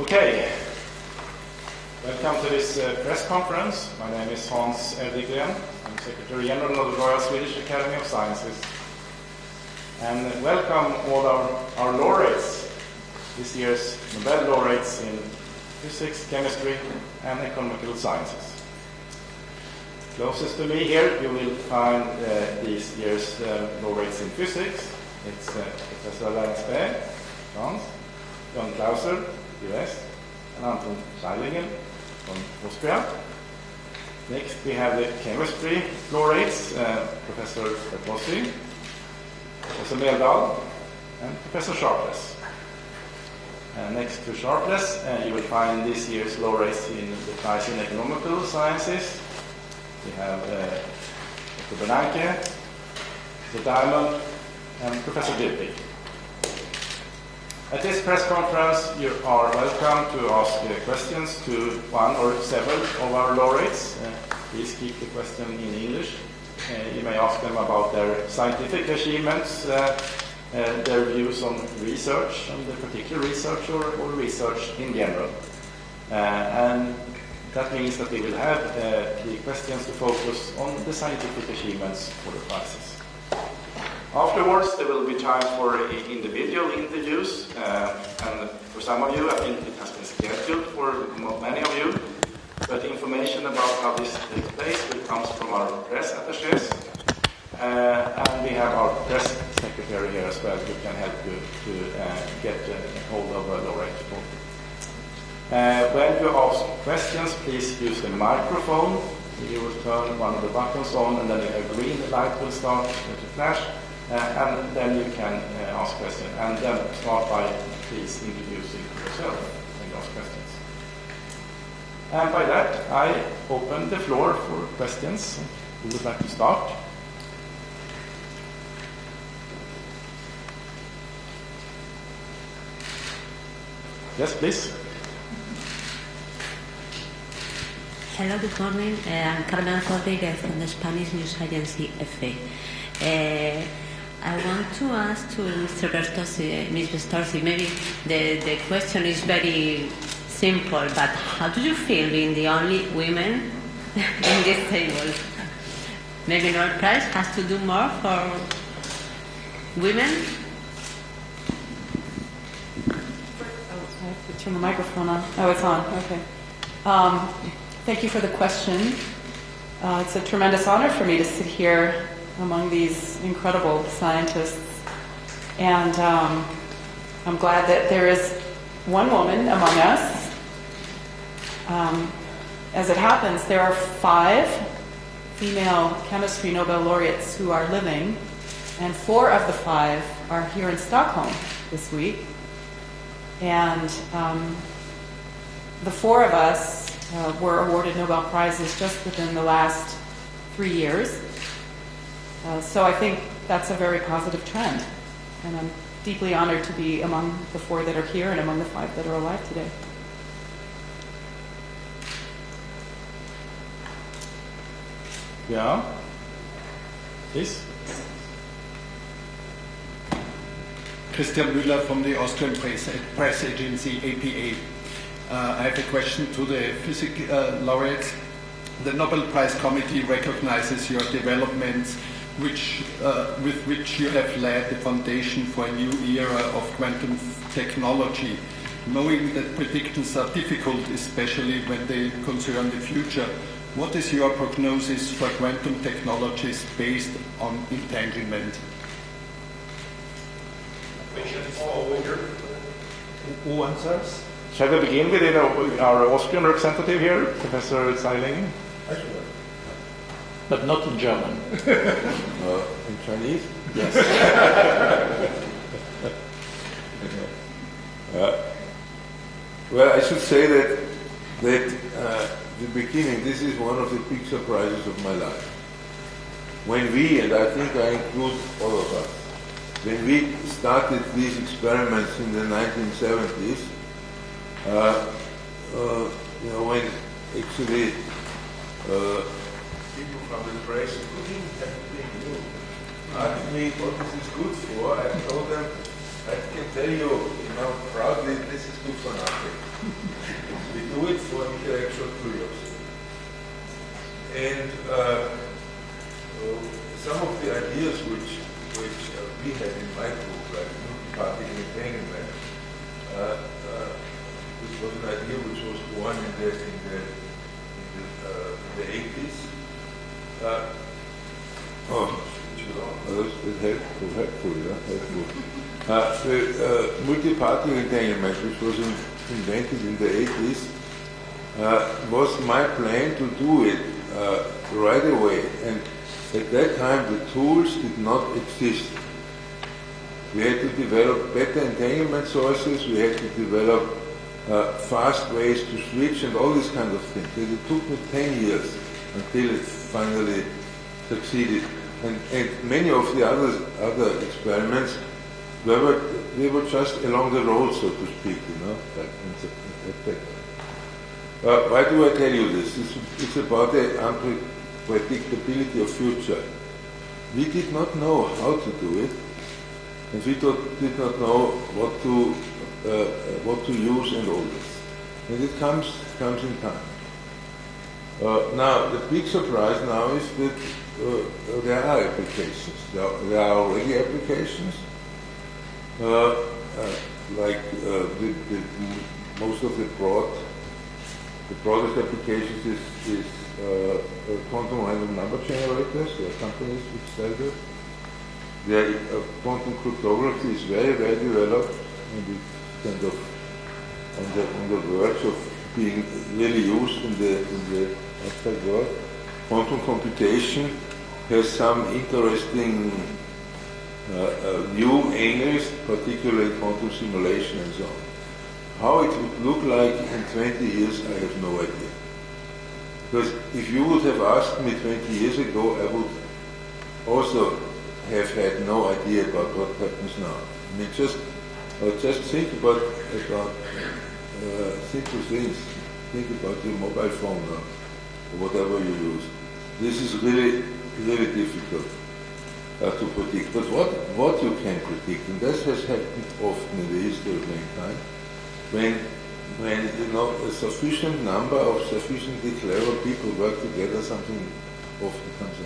Okay, welcome to this press conference. My name is Hans Elvigren. I'm Secretary General of the Royal Swedish Academy of Sciences. And welcome all our laureates, this year's Nobel laureates in physics, chemistry, and economical sciences. Closest to me here, you will find this year's laureates in physics. It's Professor Lance Baer, France, John Clauser, US, and Anton Scheilingen from Austria. Next we have the chemistry laureates, Professor Bertossi, Professor Meldal, and Professor Sharpless. Next to Sharpless, you will find this year's laureates in the prize in economical sciences. We have Dr. Bernanke, Professor Diamond, and Professor Gilpig. At this press conference, you are welcome to ask questions to one or several of our laureates. Please keep the question in English. You may ask them about their scientific achievements, their views on research, on the particular research or research in general. And that means that we will have the questions to focus on the scientific achievements for the prizes. Afterwards, there will be time for individual interviews, and for some of you, I think it has been scheduled for many of you, but information about how this takes place will come from our press attaches, and we have our press secretary here as well who can help you to get hold of a laureate. When you ask questions, please use the microphone. You will turn one of the buttons on, and then a green light will start to flash. And then you can ask questions. And then start by please introducing yourself when you ask questions. And by that, I open the floor for questions. Who would like to start? Yes, please. Hello, good morning. I'm Carmen Rodriguez from the Spanish news agency EFE. I want to ask to Mr. Bertossi, Ms. Bertossi, maybe the question is very simple, but how do you feel being the only women in this table? Maybe Nobel Prize has to do more for women? I have to turn the microphone on. Oh, it's on. Okay. Thank you for the question. It's a tremendous honor for me to sit here among these incredible scientists. And I'm glad that there is one woman among us. As it happens, there are 5 female chemistry Nobel laureates who are living, and 4 of the 5 are here in Stockholm this week. And the 4 of us were awarded Nobel Prizes just within the last 3 years. So I think that's a very positive trend, and I'm deeply honored to be among the 4 that are here and among the 5 that are alive today. Yeah, please. Christian Müller from the Austrian press agency APA. I have a question to the physics laureates. The Nobel Prize Committee recognizes your developments with which you have laid the foundation for a new era of quantum technology. Knowing that predictions are difficult, especially when they concern the future, what is your prognosis for quantum technologies based on entanglement? Who answers? Shall we begin with our Austrian representative here, Professor Zeiling? But not in German. In Chinese? Yes. Well, I should say that the beginning, this is one of the big surprises of my life. When we, and I think I include all of us, when we started these experiments in the 1970s, when actually people from the press, including you, asked me what this is good for, I told them, I can tell you, proudly, this is good for nothing. We do it for intellectual curiosity. And some of the ideas which we had in my group, like multi-particle entanglement, which was an idea which was born in the 80s. That's helpful, yeah? Helpful. Multi-particle entanglement, which was invented in the 80s, was my plan to do it right away. And at that time, the tools did not exist. We had to develop better entanglement sources, we had to develop fast ways to switch and all these kind of things. And it took me 10 years until it finally succeeded. And many of the other experiments, they were just along the road, so to speak, like why do I tell you this? It's about the unpredictability of future. We did not know how to do it, and we did not know what to use and all this. And it comes in time. Now, the big surprise now is that there are applications. There are already applications. Like most of the broadest applications is quantum random number generators. There are companies which sell that. Quantum cryptography is very well developed, and it's kind of on the verge of being really used in the outside world. Quantum computation has some interesting new angles, particularly quantum simulation and so on. How it would look like in 20 years, I have no idea. Because if you would have asked me 20 years ago, I would also have had no idea about what happens now. I mean, just think about simple things. Think about your mobile phone or whatever you use. This is really, really difficult to predict. But what you can predict, and this has happened often in the history of mankind, when a sufficient number of sufficiently clever people work together, something often comes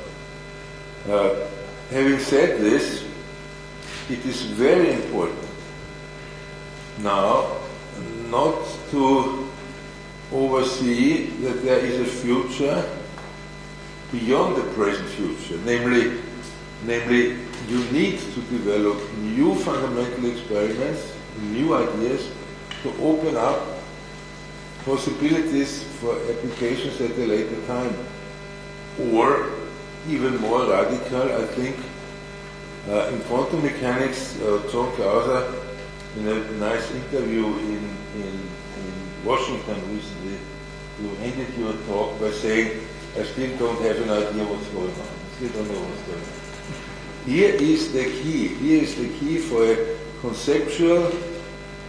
out. Having said this, it is very important now not to oversee that there is a future beyond the present future, namely you need to develop new fundamental experiments, new ideas to open up possibilities for applications at a later time. Or, even more radical, I think, in quantum mechanics, John Clauser, in a nice interview in Washington recently, you ended your talk by saying, I still don't have an idea what's going on. I still don't know what's going on. Here is the key. Here is the key for a conceptual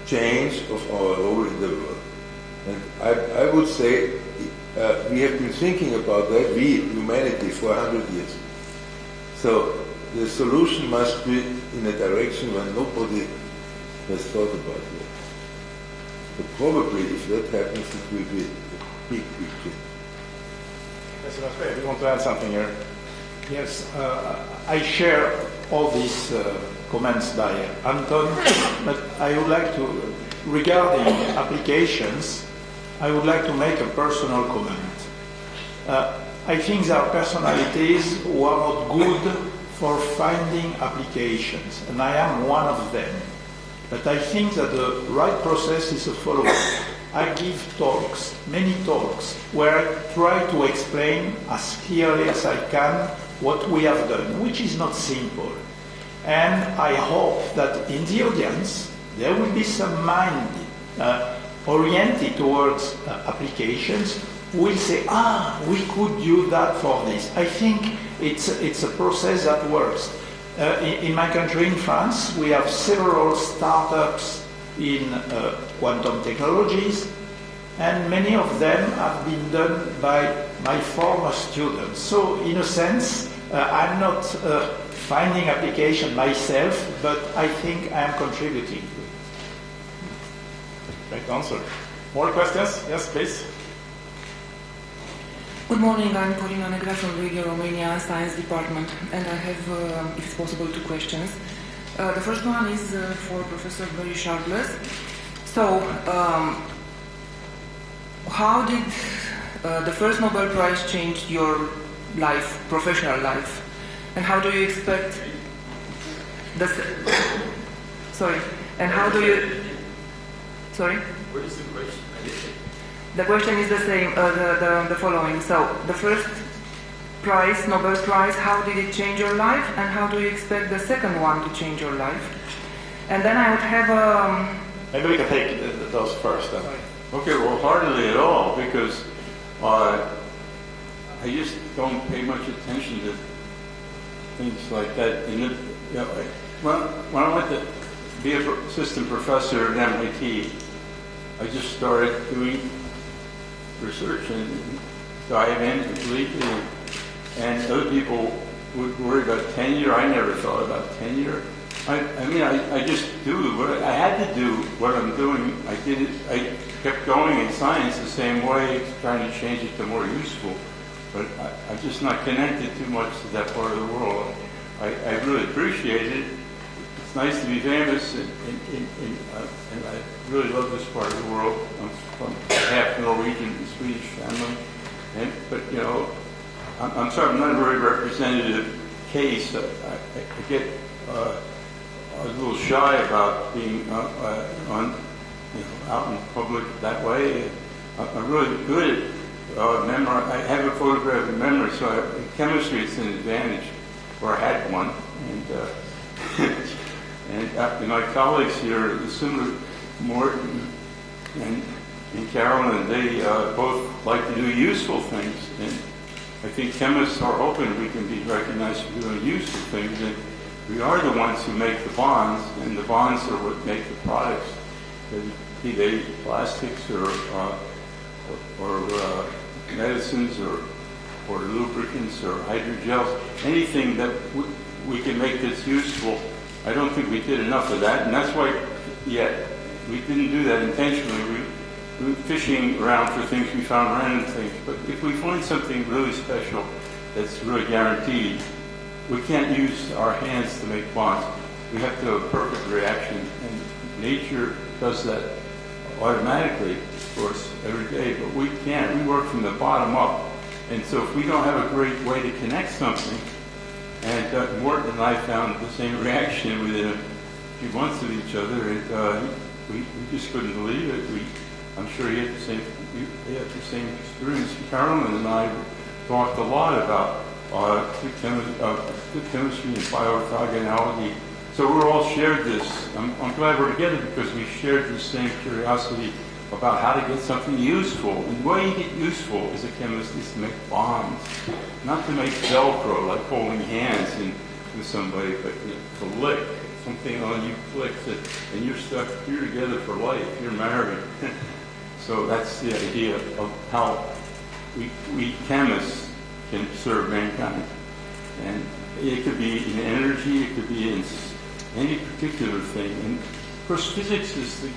change of our role in the world. And I would say we have been thinking about that, humanity, for 100 years. So the solution must be in a direction where nobody has thought about it. But probably if that happens, it will be a big change. Professor, you want to add something here? Yes, I share all these comments by Anton, but I would like to, regarding applications, I would like to make a personal comment. I think there are personalities who are not good for finding applications, and I am one of them. But I think that the right process is the following. I give talks, many talks, where I try to explain as clearly as I can what we have done, which is not simple. And I hope that in the audience there will be some mind oriented towards applications who will say, we could use that for this. I think it's a process that works. In my country, in France, we have several startups in quantum technologies, and many of them have been done by my former students. So, in a sense, I'm not finding application myself, but I think I am contributing to it. Great answer. More questions? Yes, please. Good morning, I'm Corina Negra from Radio Romania Science Department, and I have, if it's possible, 2 questions. The first one is for Professor Barry Sharpless. So, how did the first Nobel Prize change your life, professional life? And how do you expect the... Sorry. And how do you... Sorry? What is the question? The question is the same, the following. So, the first prize, Nobel Prize, how did it change your life, and how do you expect the second one to change your life? And then I would have Maybe we can take those first then. Okay, well, hardly at all, because I just don't pay much attention to things like that. And when I went to be an assistant professor at MIT, I just started doing research and dive in completely. And other people would worry about tenure. I never thought about tenure. I just do what I had to do. What I'm doing, I did it. I kept going in science the same way, trying to change it to more useful. But I'm just not connected too much to that part of the world. I really appreciate it. It's nice to be famous, and I really love this part of the world. I'm from half Norwegian and Swedish family, but you know, I'm sorry, I'm not a very representative case. I get a little shy about being out in public that way. I'm really good at memory. I have a photographic memory, so in chemistry it's an advantage, or I had one, and my colleagues here, similar, Morton and Carolyn, they both like to do useful things, and I think chemists are open. We can be recognized for doing useful things, and we are the ones who make the bonds, and the bonds are what make the products, be they plastics or medicines or lubricants or hydrogels, anything that we can make that's useful. I don't think we did enough of that, and that's why, we didn't do that intentionally. We were fishing around for things, we found random things, but if we find something really special that's really guaranteed, we can't use our hands to make bonds. We have to have a perfect reaction, and nature does that automatically for us every day, but we can't. We work from the bottom up, and so if we don't have a great way to connect something, and Morton and I found the same reaction within a few months of each other, and we just couldn't believe it. I'm sure he had the same experience. Carolyn and I talked a lot about good chemistry and bioorthogonality. So we're all shared this. I'm glad we're together because we shared this same curiosity about how to get something useful. And the way you get useful as a chemist is to make bonds, not to make Velcro, like holding hands with somebody, but to lick. Something on you clicks, and you're stuck. You're together for life. You're married. So that's the idea of how we chemists can serve mankind. And it could be in energy, it could be in any particular thing. And of course, physics is the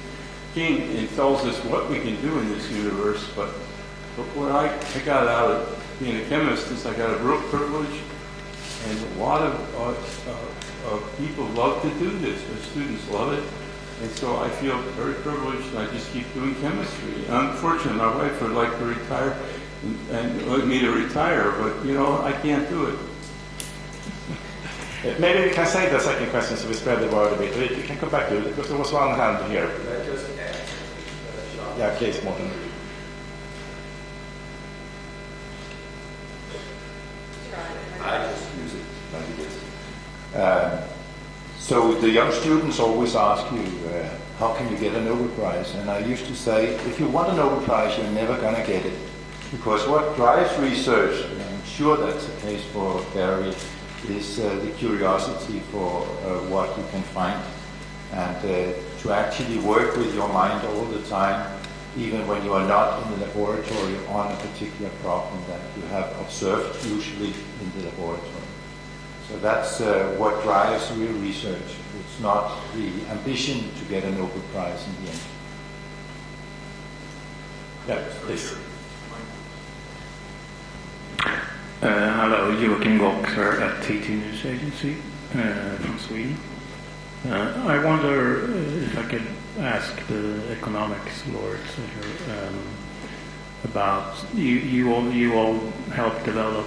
king and tells us what we can do in this universe. But what I got out of being a chemist is I got a real privilege, and a lot of people love to do this. The students love it. And so I feel very privileged, and I just keep doing chemistry. Unfortunately, my wife would like to retire and like me to retire, but, you know, I can't do it. Maybe we can save the second question so we spread the word a bit. We can come back to it, because there was one hand here. Can I just add something, Sean? case model. I just use it like it is. So the young students always ask you, how can you get a Nobel Prize? And I used to say, if you want a Nobel Prize, you're never going to get it. Because what drives research, and I'm sure that's the case for Gary, is the curiosity for what you can find. And to actually work with your mind all the time, even when you are not in the laboratory on a particular problem that you have observed, usually in the laboratory. So that's what drives real research. It's not the ambition to get a Nobel Prize in the end. Yeah, please. Hello, Joachim Goxer at TT News Agency from Sweden. I wonder if I could ask the economics lords here about you all helped develop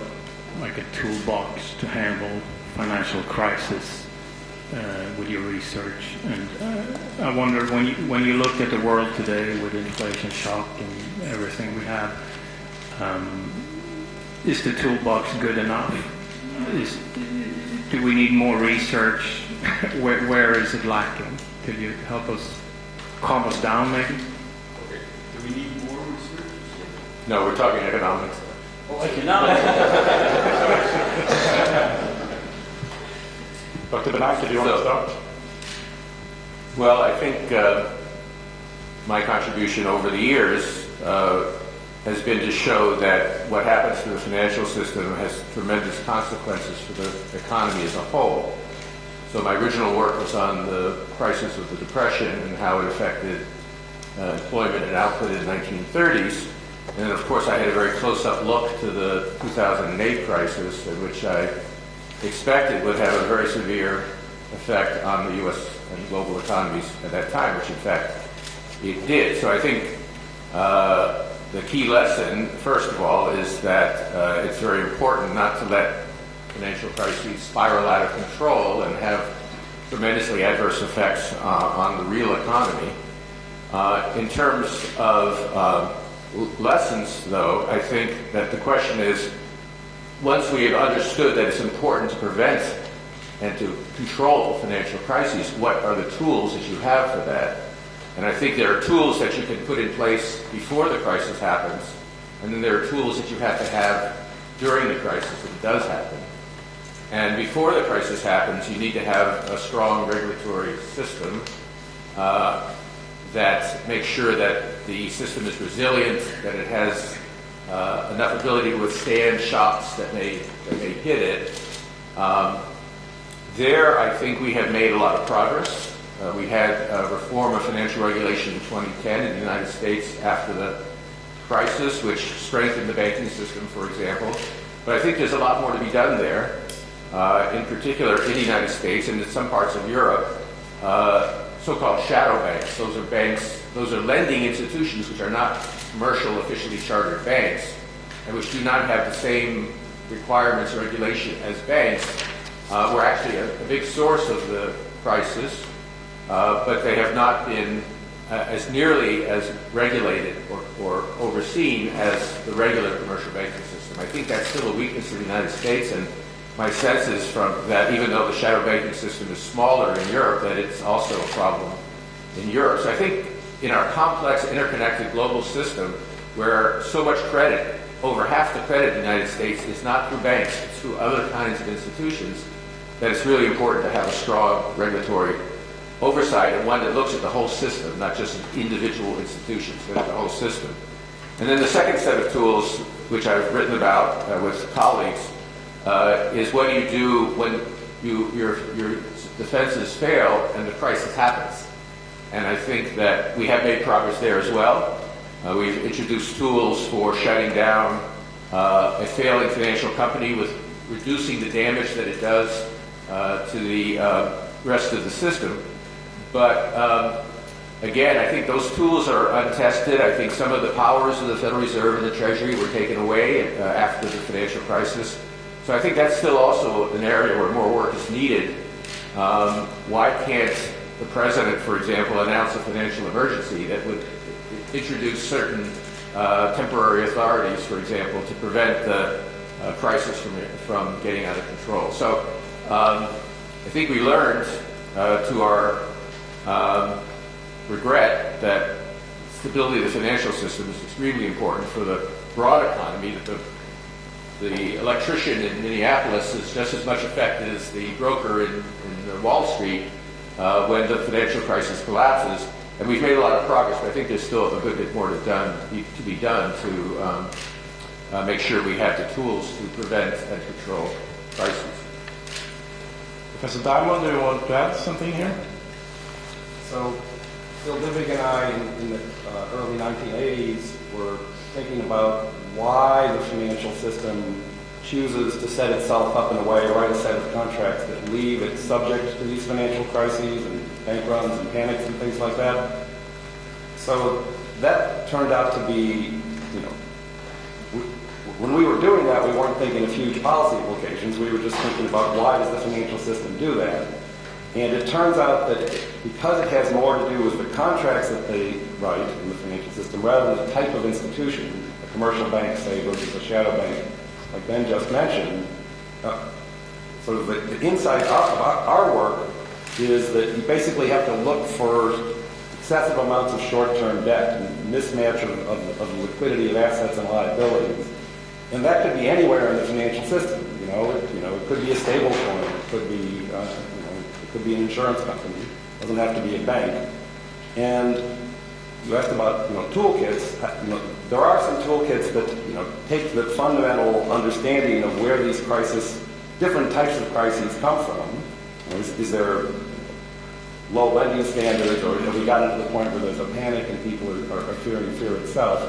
like a toolbox to handle financial crisis with your research, and I wonder when you look at the world today with inflation shock and everything we have, is the toolbox good enough? Do we need more research? Where is it lacking? Could you help us calm us down, maybe? Okay. Do we need more research? No, we're talking economics. Oh, economics. Dr. Bernanke, do you want to start? Well, I think my contribution over the years has been to show that what happens to the financial system has tremendous consequences for the economy as a whole. So my original work was on the crisis of the Depression and how it affected employment and output in the 1930s. And then, of course, I had a very close-up look to the 2008 crisis, in which I expected would have a very severe effect on the U.S. and global economies at that time, which, in fact, it did. So I think the key lesson, first of all, is that it's very important not to let financial crises spiral out of control and have tremendously adverse effects on the real economy. In terms of lessons, though, I think that the question is, once we have understood that it's important to prevent and to control financial crises, what are the tools that you have for that? And I think there are tools that you can put in place before the crisis happens, and then there are tools that you have to have during the crisis if it does happen. And before the crisis happens, you need to have a strong regulatory system that makes sure that the system is resilient, that it has enough ability to withstand shocks that may hit it. There, I think we have made a lot of progress. We had a reform of financial regulation in 2010 in the United States after the crisis, which strengthened the banking system, for example. But I think there's a lot more to be done there, in particular in the United States and in some parts of Europe. So-called shadow banks. Those are lending institutions which are not commercial, officially chartered banks, and which do not have the same requirements or regulation as banks, were actually a big source of the crisis, but they have not been as nearly as regulated or overseen as the regular commercial banking system. I think that's still a weakness in the United States, and my sense is from that even though the shadow banking system is smaller in Europe, that it's also a problem in Europe. So I think in our complex, interconnected global system, where so much credit, over half the credit in the United States is not through banks, it's through other kinds of institutions, that it's really important to have a strong regulatory oversight and one that looks at the whole system, not just individual institutions, but at the whole system. And then the second set of tools, which I've written about with colleagues, is what do you do when your defenses fail and the crisis happens. And I think that we have made progress there as well. We've introduced tools for shutting down a failing financial company with reducing the damage that it does to the rest of the system. But again, I think those tools are untested. I think some of the powers of the Federal Reserve and the Treasury were taken away after the financial crisis. So I think that's still also an area where more work is needed. Why can't the president, for example, announce a financial emergency that would introduce certain temporary authorities, for example, to prevent the crisis from getting out of control. So I think we learned, to our regret, that stability of the financial system is extremely important for the broad economy, that the electrician in Minneapolis is just as much affected as the broker in Wall Street when the financial crisis collapses. And we've made a lot of progress, but I think there's still a good bit more to be done to make sure we have the tools to prevent and control crises. Professor Diamond, do you want to add something here? So, Bill Dybvig and I, in the early 1980s, were thinking about why the financial system chooses to set itself up in a way, write a set of contracts that leave it subject to these financial crises and bank runs and panics and things like that. So that turned out to be, when we were doing that, we weren't thinking of huge policy implications. We were just thinking about why does the financial system do that? And it turns out that because it has more to do with the contracts that they write in the financial system rather than the type of institution, a commercial bank, say, versus a shadow bank, like Ben just mentioned, sort of the insight of our work is that you basically have to look for excessive amounts of short-term debt and mismatch of the liquidity of assets and liabilities. And that could be anywhere in the financial system. It could be a stable coin, it could be it could be an insurance company. It doesn't have to be a bank. And you asked about toolkits. There are some toolkits that take the fundamental understanding of where these different types of crises come from. Is there low lending standards, or have we gotten to the point where there's a panic and people are fearing fear itself?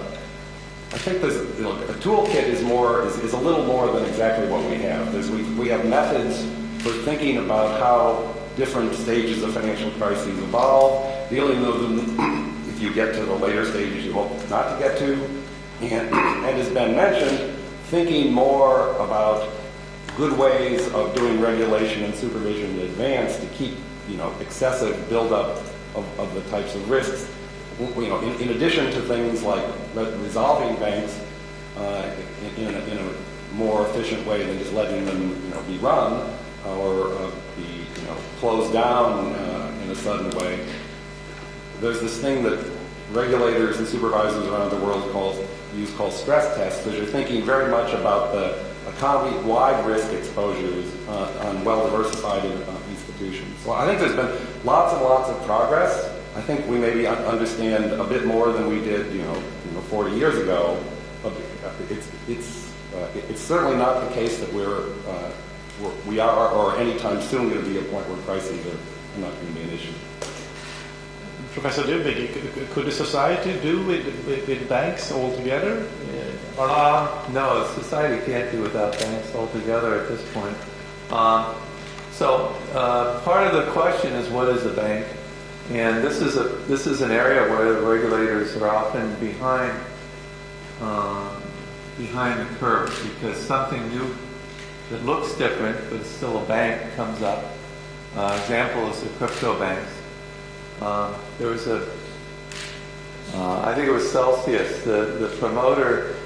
I think there's a toolkit is a little more than exactly what we have. We have methods for thinking about how different stages of financial crises evolve, dealing with them if you get to the later stages you hope not to get to, and as Ben mentioned, thinking more about good ways of doing regulation and supervision in advance to keep excessive buildup of the types of risks. In addition to things like resolving banks in a more efficient way than just letting them be run or be closed down in a sudden way. There's this thing that regulators and supervisors around the world call stress tests, because you're thinking very much about the economy-wide risk exposures on well-diversified institutions. So I think there's been lots and lots of progress. I think we maybe understand a bit more than we did, 40 years ago. But it's certainly not the case that we are or anytime soon going to be a point where crises are not going to be an issue. Professor Dybvig, could a society do with banks altogether? No, society can't do without banks altogether at this point. So part of the question is, what is a bank? And this is an area where the regulators are often behind the curve, because something new that looks different but is still a bank comes up. Example is the crypto banks. There was I think it was Celsius, the promoter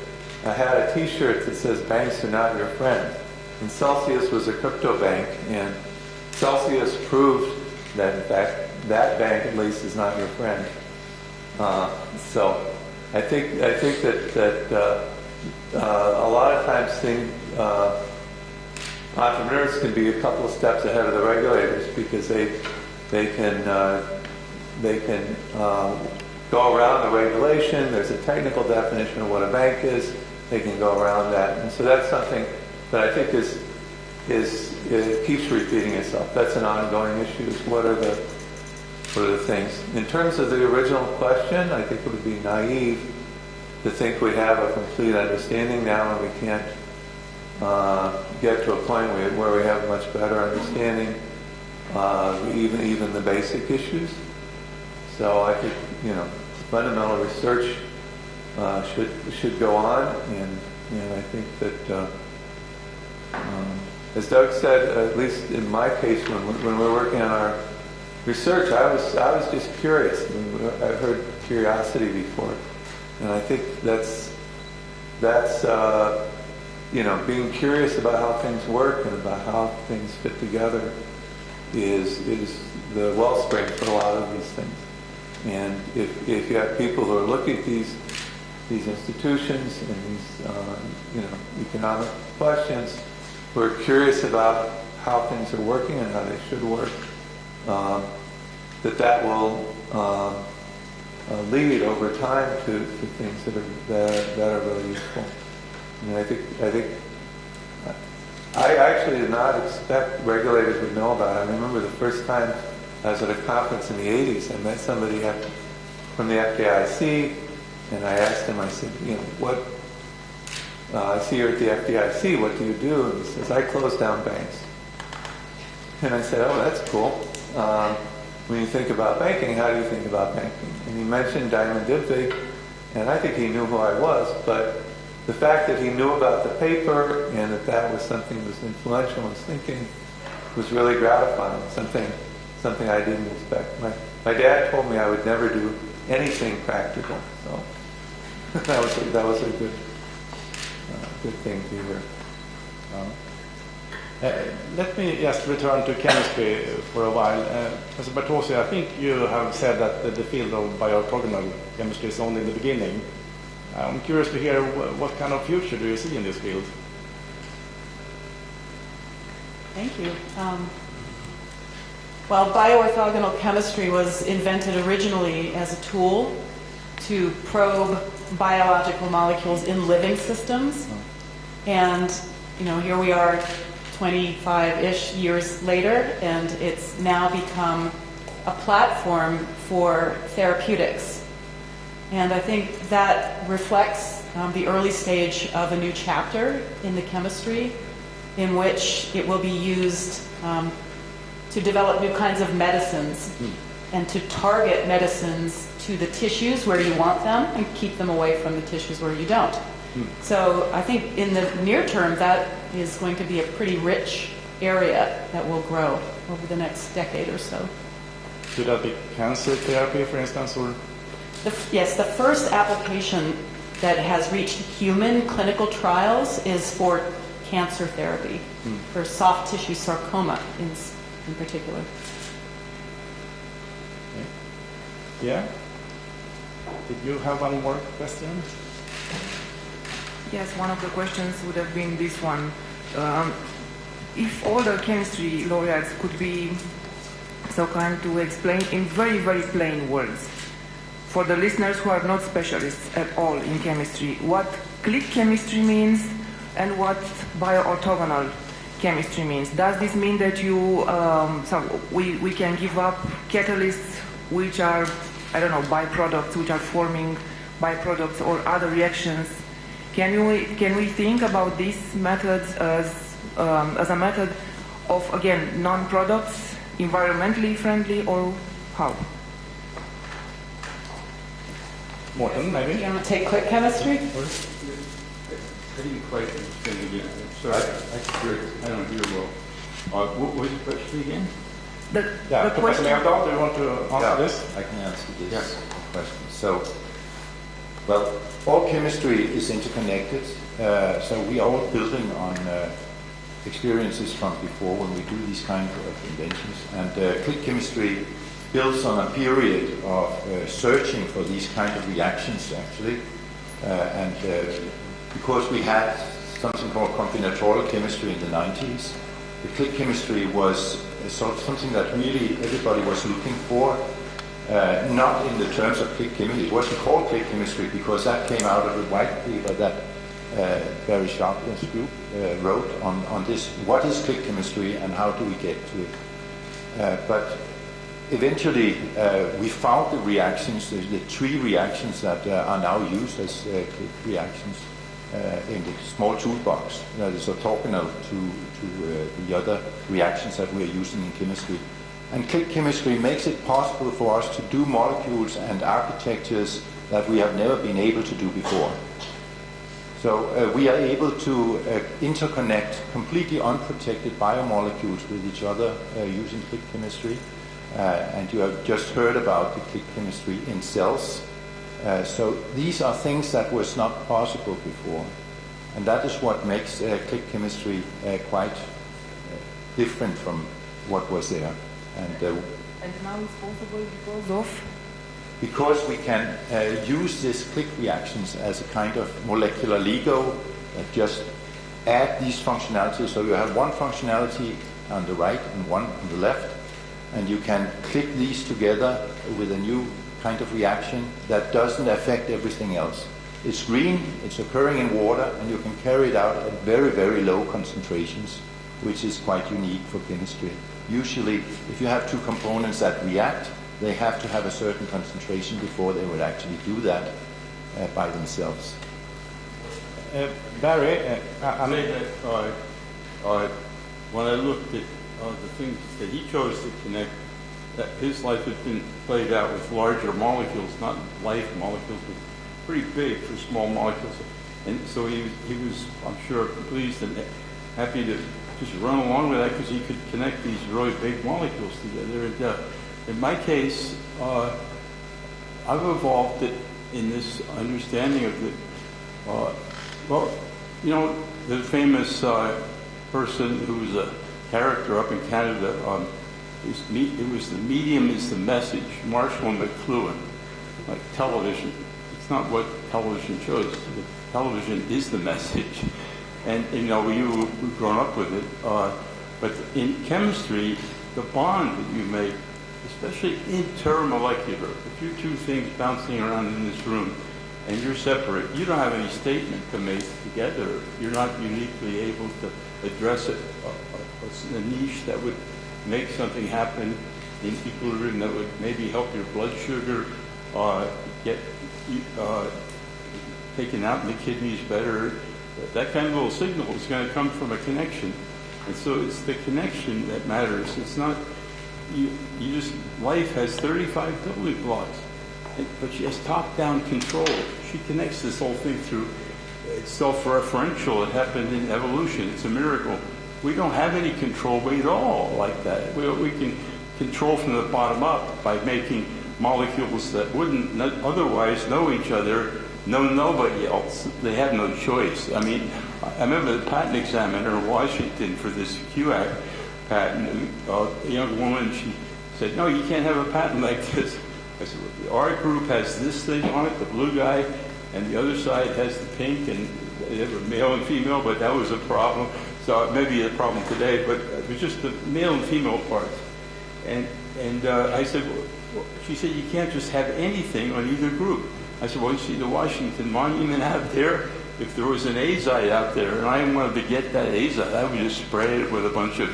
had a t-shirt that says banks are not your friend. And Celsius was a crypto bank, and Celsius proved that in fact that bank at least is not your friend. So I think that a lot of times entrepreneurs can be a couple of steps ahead of the regulators, because they can go around the regulation. There's a technical definition of what a bank is. They can go around that, and so that's something that I think it keeps repeating itself. That's an ongoing issue. What are the things? In terms of the original question, I think it would be naive to think we have a complete understanding now, and we can't get to a point where we have a much better understanding, even the basic issues. So I think fundamental research should go on, and I think that as Doug said, at least in my case, when we're working on our research, I was just curious. I heard curiosity before. And I think that's being curious about how things work and about how things fit together is the wellspring for a lot of these things. And if you have people who are looking at these institutions and these economic questions, who are curious about how things are working and how they should work, that will lead over time to things that are really useful. And I actually did not expect regulators would know about it. I remember the first time I was at a conference in the 80s, I met somebody from the FDIC, and I asked him, I said, I see you're at the FDIC, what do you do? And he says, I close down banks. And I said, oh, that's cool. When you think about banking, how do you think about banking? And he mentioned Diamond Dybvig, and I think he knew who I was, but the fact that he knew about the paper and that was something that was influential in his thinking was really gratifying, something I didn't expect. My dad told me I would never do anything practical, so that was a good thing to hear. Let me just return to chemistry for a while. Professor Bertozzi, I think you have said that the field of bioorthogonal chemistry is only in the beginning. I'm curious to hear what kind of future do you see in this field? Thank you. Well, bioorthogonal chemistry was invented originally as a tool to probe biological molecules in living systems. And, here we are 25-ish years later, and it's now become a platform for therapeutics. And I think that reflects the early stage of a new chapter in the chemistry in which it will be used to develop new kinds of medicines and to target medicines to the tissues where you want them and keep them away from the tissues where you don't. So I think in the near term that is going to be a pretty rich area that will grow over the next decade or so. Could that be cancer therapy, for instance, or? Yes, the first application that has reached human clinical trials is for cancer therapy, for soft tissue sarcoma in particular. Okay. Yeah? Did you have one more question? Yes, one of the questions would have been this one. If all the chemistry laureates could be so kind to explain in very, very plain words, for the listeners who are not specialists at all in chemistry, what click chemistry means and what bioorthogonal chemistry means. Does this mean that we can give up catalysts which are, byproducts, which are forming byproducts or other reactions? Can we think about these methods as a method of, again, non-products, environmentally friendly, or how? Morton, maybe? You want to take click chemistry? I didn't quite understand again. Sorry, I don't hear well. What was the question again? Professor Leandal, do you want to answer this? I can answer this question. So, well, all chemistry is interconnected, so we are all building on experiences from before when we do these kind of inventions. And click chemistry builds on a period of searching for these kind of reactions, actually. Because we had something called combinatorial chemistry in the 90s, the click chemistry was sort of something that really everybody was looking for. Not in the terms of click chemistry. It wasn't called click chemistry because that came out of a white paper that Barry Sharpless group wrote on this. What is click chemistry and how do we get to it? But eventually we found the reactions, the three reactions that are now used as click reactions in the small toolbox that is orthogonal to the other reactions that we are using in chemistry. And click chemistry makes it possible for us to do molecules and architectures that we have never been able to do before. So we are able to interconnect completely unprotected biomolecules with each other using click chemistry. And you have just heard about the click chemistry in cells So these are things that was not possible before. And that is what makes click chemistry quite different from what was there. And now it's possible because of? Because we can use these click reactions as a kind of molecular Lego that just add these functionalities. So you have one functionality on the right and one on the left, and you can click these together with a new kind of reaction that doesn't affect everything else. It's green, it's occurring in water, and you can carry it out at very, very low concentrations, which is quite unique for chemistry. Usually, if you have two components that react, they have to have a certain concentration before they would actually do that by themselves. Barry, I say that when I looked at the things that he chose to connect, that his life had been played out with larger molecules, not light molecules, but pretty big for small molecules. And so he was, I'm sure, pleased and happy to just run along with that because he could connect these really big molecules together. And, in my case, I've evolved it in this understanding of the, well, you know, the famous person who was a character up in Canada, it was the medium is the message, Marshall McLuhan, like television. It's not what television shows. Television is the message. And you know, you've grown up with it. But in chemistry, the bond that you make, especially intermolecular, if you're two things bouncing around in this room and you're separate, you don't have any statement to make together. You're not uniquely able to address it. A niche that would make something happen in equilibrium that would maybe help your blood sugar get taken out in the kidneys better. That kind of little signal is going to come from a connection. And so it's the connection that matters. It's not, you just, life has 35 building blocks, but she has top-down control. She connects this whole thing through, it's self-referential. It happened in evolution. It's a miracle. We don't have any control at all like that. We can control from the bottom up by making molecules that wouldn't otherwise know each other, know nobody else. They have no choice. I mean, I remember the patent examiner in Washington for this QAC patent, a young woman, she said, no, you can't have a patent like this. I said, well, our group has this thing on it, the blue guy, and the other side has the pink, and they were male and female, but that was a problem. So it may be a problem today, but it was just the male and female parts. And I said, well, she said, you can't just have anything on either group. I said, well, you see the Washington Monument out there? If there was an azide out there, and I wanted to get that azide, I would just spray it with a bunch of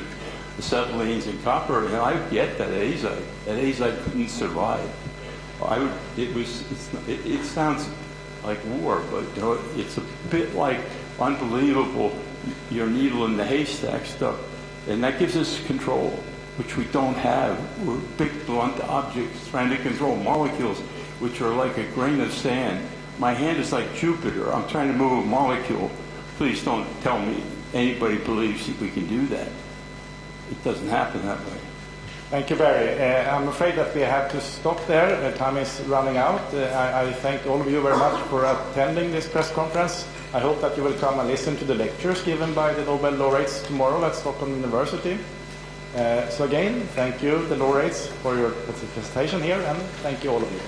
acetylenes and copper, and I would get that azide. That azide couldn't survive. It sounds like war, but you know, it's a bit like unbelievable, your needle in the haystack stuff. And that gives us control, which we don't have. We're big, blunt objects trying to control molecules, which are like a grain of sand. My hand is like Jupiter. I'm trying to move a molecule. Please don't tell me anybody believes that we can do that. It doesn't happen that way. Thank you, Barry. I'm afraid that we have to stop there. Time is running out. I thank all of you very much for attending this press conference. I hope that you will come and listen to the lectures given by the Nobel laureates tomorrow at Stockholm University. So again, thank you, the laureates, for your participation here, and thank you all of you.